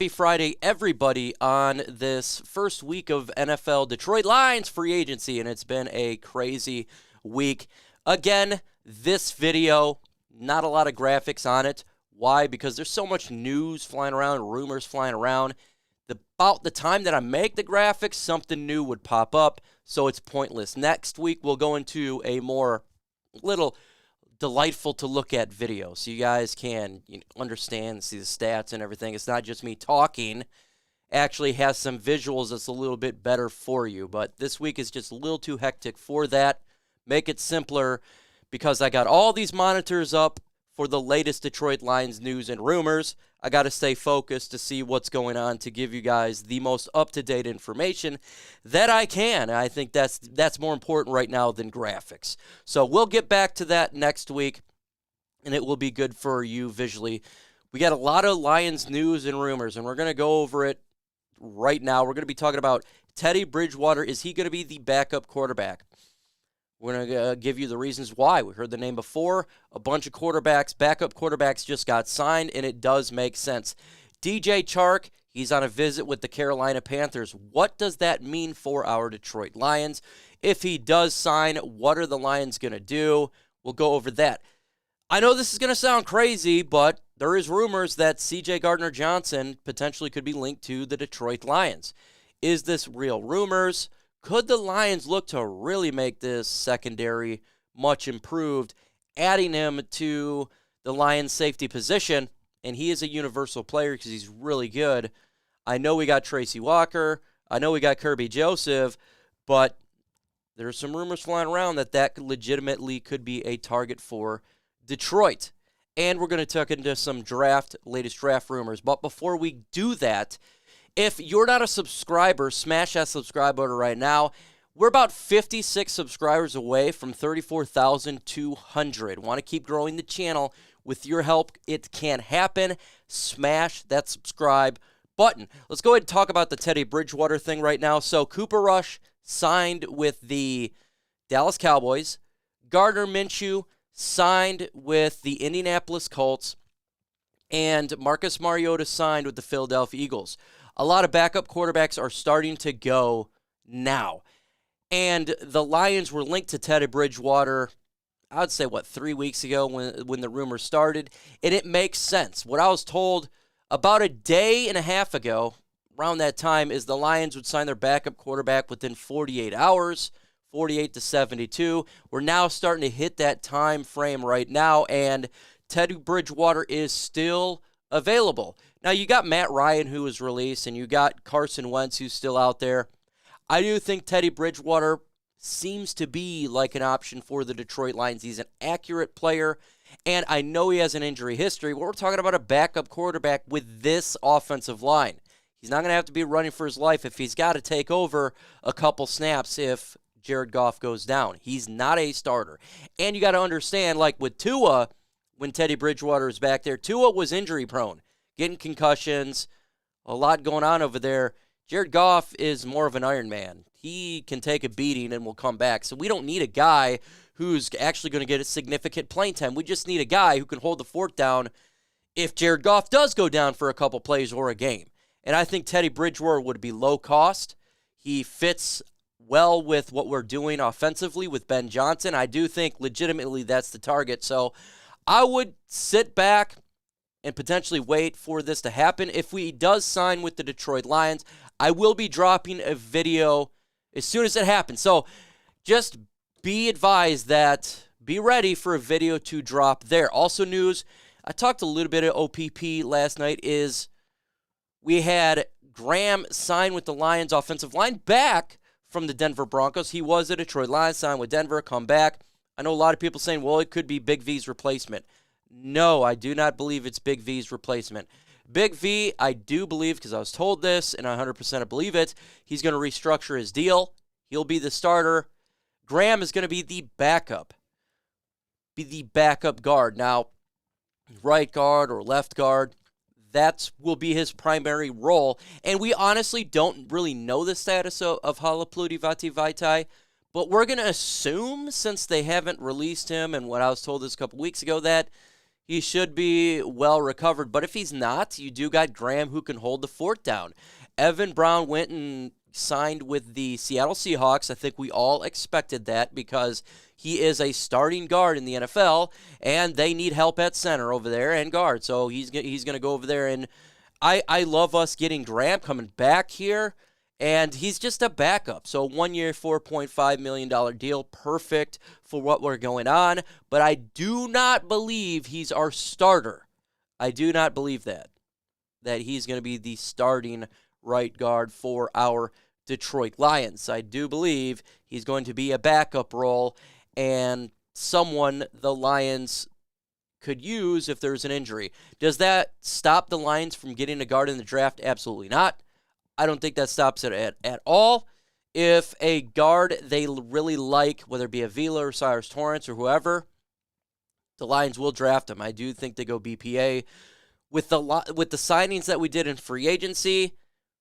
Happy Friday, everybody, on this first week of NFL Detroit Lions free agency, and it's been a crazy week. Again, this video, not a lot of graphics on it. Why? Because there's so much news flying around, rumors flying around. About the time that I make the graphics, something new would pop up, so it's pointless. Next week, we'll go into a more little delightful to look at video so you guys can understand, see the stats and everything. It's not just me talking. Actually has some visuals that's a little bit better for you. But this week is just a little too hectic for that. Make it simpler because I got all these monitors up for the latest Detroit Lions news and rumors. I got to stay focused to see what's going on to give you guys the most up-to-date information that I can. I think that's more important right now than graphics. So we'll get back to that next week, and it will be good for you visually. We got a lot of Lions news and rumors, and we're going to go over it right now. We're going to be talking about Teddy Bridgewater. Is he going to be the backup quarterback? We're going to give you the reasons why. We heard the name before. A bunch of quarterbacks, backup quarterbacks just got signed, and it does make sense. DJ Chark, he's on a visit with the Carolina Panthers. What does that mean for our Detroit Lions? If he does sign, what are the Lions going to do? We'll go over that. I know this is going to sound crazy, but there is rumors that Gardner Johnson potentially could be linked to the Detroit Lions. Is this real rumors? Could the Lions look to really make this secondary much improved, adding him to the Lions safety position? And he is a universal player because he's really good. I know we got Tracy Walker. I know we got Kerby Joseph, but there's some rumors flying around that legitimately could be a target for Detroit. And we're going to tuck into some latest draft rumors. But before we do that, if you're not a subscriber, smash that subscribe button right now. We're about 56 subscribers away from 34,200. Want to keep growing the channel. With your help, it can happen. Smash that subscribe button. Let's go ahead and talk about the Teddy Bridgewater thing right now. So Cooper Rush signed with the Dallas Cowboys. Gardner Minshew signed with the Indianapolis Colts. And Marcus Mariota signed with the Philadelphia Eagles. A lot of backup quarterbacks are starting to go now. And the Lions were linked to Teddy Bridgewater, I would say, 3 weeks ago when the rumors started. And it makes sense. What I was told about a day and a half ago, around that time, is the Lions would sign their backup quarterback within 48 hours, 48 to 72. We're now starting to hit that time frame right now, and Teddy Bridgewater is still available. Now, you got Matt Ryan, who was released, and you got Carson Wentz, who's still out there. I do think Teddy Bridgewater seems to be like an option for the Detroit Lions. He's an accurate player, and I know he has an injury history. We're talking about a backup quarterback with this offensive line. He's not going to have to be running for his life if he's got to take over a couple snaps if Jared Goff goes down. He's not a starter. And you got to understand, like with Tua, when Teddy Bridgewater is back there, Tua was injury-prone, getting concussions, a lot going on over there. Jared Goff is more of an Iron Man. He can take a beating and will come back. So we don't need a guy who's actually going to get a significant playing time. We just need a guy who can hold the fort down if Jared Goff does go down for a couple plays or a game. And I think Teddy Bridgewater would be low cost. He fits well with what we're doing offensively with Ben Johnson. I do think legitimately that's the target. So I would sit back and potentially wait for this to happen. If he does sign with the Detroit Lions, I will be dropping a video as soon as it happens. So just be advised that be ready for a video to drop there. Also news, I talked a little bit of OPP last night, is we had Graham sign with the Lions offensive line back from the Denver Broncos. He was a Detroit Lions, signed with Denver, come back. I know a lot of people saying, well, it could be Big V's replacement. No, I do not believe it's Big V's replacement. Big V, I do believe, because I was told this, and I 100% believe it, he's going to restructure his deal. He'll be the starter. Graham is going to be the backup. Guard. Now, right guard or left guard, that will be his primary role. And we honestly don't really know the status of Halapoulivaati Vaitai, but we're going to assume, since they haven't released him, and what I was told this a couple weeks ago, that he should be well recovered. But if he's not, you do got Graham who can hold the fort down. Evan Brown went and signed with the Seattle Seahawks. I think we all expected that because he is a starting guard in the NFL, and they need help at center over there and guard. So he's going to go over there, and I love us getting Graham coming back here, and he's just a backup. So 1 year, $4.5 million deal, perfect for what we're going on. But I do not believe he's our starter. I do not believe that he's going to be the starting right guard for our Detroit Lions. I do believe he's going to be a backup role and someone the Lions could use if there's an injury. Does that stop the Lions from getting a guard in the draft? Absolutely not. I don't think that stops it at all. If a guard they really like, whether it be Avila or Cyrus Torrance or whoever, the Lions will draft him. I do think they go BPA. With the signings that we did in free agency,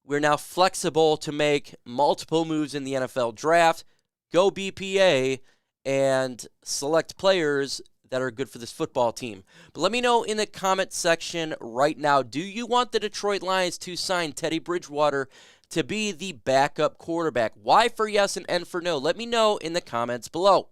we're now flexible to make multiple moves in the NFL draft, go BPA, and select players that are good for this football team. But let me know in the comment section right now, do you want the Detroit Lions to sign Teddy Bridgewater to be the backup quarterback? Y for yes and N for no. Let me know in the comments below.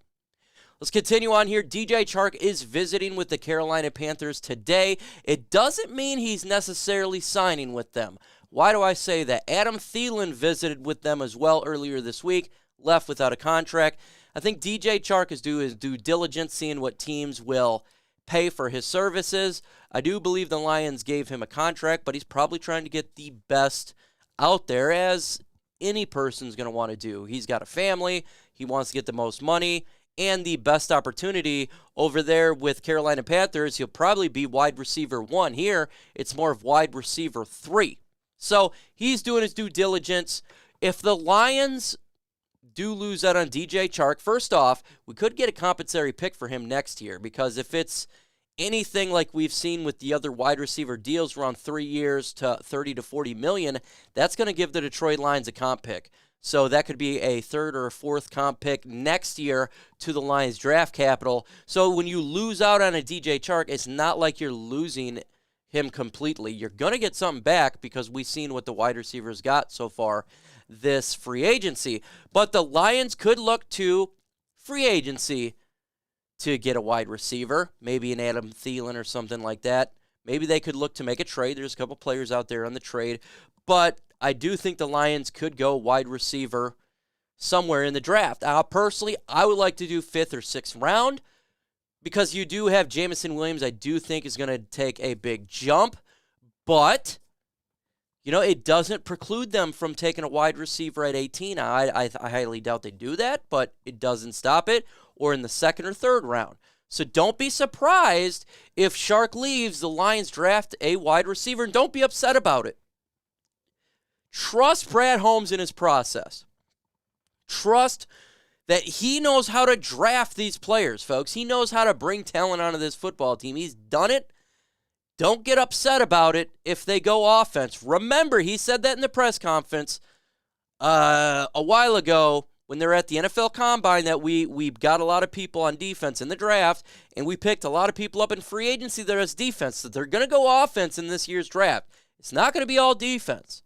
Let's continue on here. DJ Chark is visiting with the Carolina Panthers today. It doesn't mean he's necessarily signing with them. Why do I say that? Adam Theilan visited with them as well earlier this week, left without a contract. I think DJ Chark is doing his due diligence, seeing what teams will pay for his services. I do believe the Lions gave him a contract, but he's probably trying to get the best out there, as any person's going to want to do. He's got a family. He wants to get the most money and the best opportunity over there with Carolina Panthers. He'll probably be wide receiver 1. Here, it's more of wide receiver 3. So he's doing his due diligence. If the Lions do lose out on DJ Chark, first off, we could get a compensatory pick for him next year, because if it's anything like we've seen with the other wide receiver deals around 3 years to 30 to 40 million, that's going to give the Detroit Lions a comp pick. So that could be a third or a fourth comp pick next year to the Lions draft capital. So when you lose out on a DJ Chark, it's not like you're losing him completely. You're going to get something back because we've seen what the wide receivers got so far this free agency. But the Lions could look to free agency to get a wide receiver, maybe an Adam Theilan or something like that. Maybe they could look to make a trade. There's a couple players out there on the trade. But I do think the Lions could go wide receiver somewhere in the draft. Personally, I would like to do 5th or 6th round, because you do have Jameson Williams, I do think is going to take a big jump. But, it doesn't preclude them from taking a wide receiver at 18. I highly doubt they do that, but it doesn't stop it. Or in the 2nd or 3rd round. So don't be surprised if Chark leaves, the Lions draft a wide receiver, and don't be upset about it. Trust Brad Holmes in his process. Trust that he knows how to draft these players, folks. He knows how to bring talent onto this football team. He's done it. Don't get upset about it if they go offense. Remember, he said that in the press conference a while ago when they're at the NFL Combine, that we got a lot of people on defense in the draft, and we picked a lot of people up in free agency that has defense. So they're going to go offense in this year's draft. It's not going to be all defense.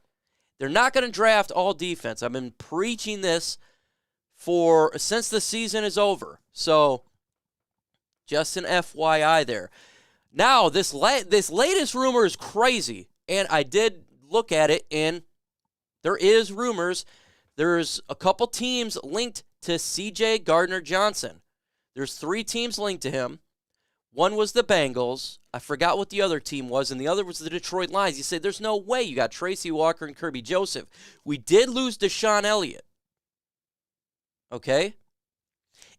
They're not going to draft all defense. I've been preaching this since the season is over. So just an FYI there. Now, this latest rumor is crazy, and I did look at it, and there is rumors. There's a couple teams linked to CJ Gardner Johnson. There's 3 teams linked to him. One was the Bengals. I forgot what the other team was, and the other was the Detroit Lions. You say, there's no way. You got Tracy Walker and Kerby Joseph. We did lose Deshaun Elliott. Okay?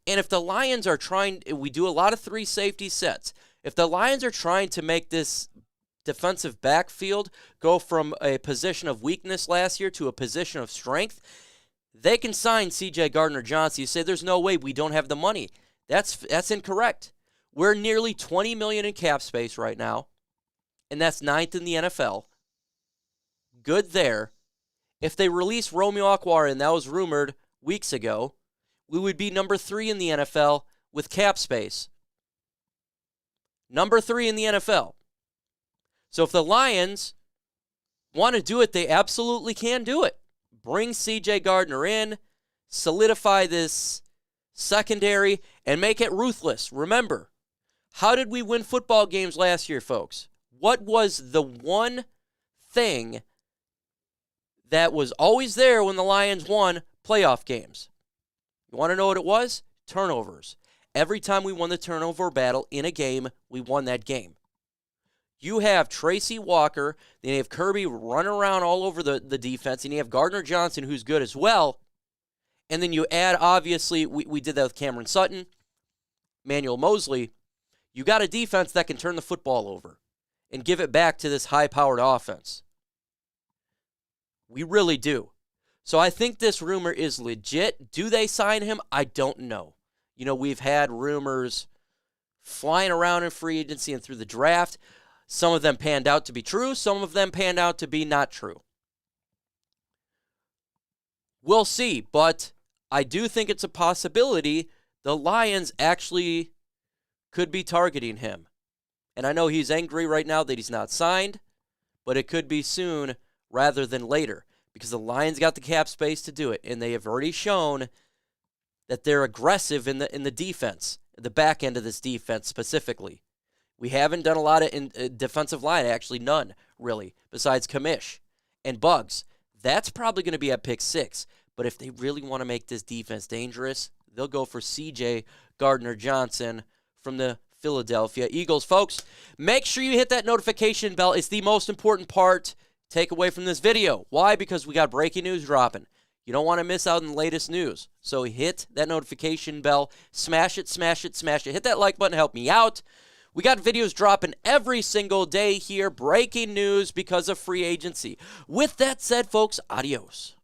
And if the Lions are trying, we do a lot of 3 safety sets. If the Lions are trying to make this defensive backfield go from a position of weakness last year to a position of strength, they can sign CJ Gardner Johnson. You say, there's no way, we don't have the money. That's incorrect. We're nearly $20 million in cap space right now, and that's 9th in the NFL. Good there. If they release Romeo Okwara, and that was rumored weeks ago, we would be number 3 in the NFL with cap space. Number 3 in the NFL. So if the Lions want to do it, they absolutely can do it. Bring C.J. Gardner in, solidify this secondary, and make it ruthless. Remember, how did we win football games last year, folks? What was the one thing that was always there when the Lions won playoff games? You want to know what it was? Turnovers. Every time we won the turnover battle in a game, we won that game. You have Tracy Walker, then you have Kerby running around all over the defense, and you have Gardner Johnson, who's good as well. And then you add, obviously, we did that with Cameron Sutton, Manuel Mosley. You got a defense that can turn the football over and give it back to this high-powered offense. We really do. So I think this rumor is legit. Do they sign him? I don't know. You know, we've had rumors flying around in free agency and through the draft. Some of them panned out to be true. Some of them panned out to be not true. We'll see, but I do think it's a possibility the Lions actually could be targeting him. And I know he's angry right now that he's not signed, but it could be soon rather than later because the Lions got the cap space to do it, and they have already shown that they're aggressive in the defense, the back end of this defense specifically. We haven't done a lot in defensive line, actually none, really, besides Kamish and Bugs. That's probably going to be at pick 6. But if they really want to make this defense dangerous, they'll go for C.J. Gardner Johnson from the Philadelphia Eagles. Folks, make sure you hit that notification bell. It's the most important part. Take away from this video. Why? Because we got breaking news dropping. You don't want to miss out on the latest news. So hit that notification bell. Smash it, smash it, smash it. Hit that like button. Help me out. We got videos dropping every single day here. Breaking news because of free agency. With that said, folks, adios.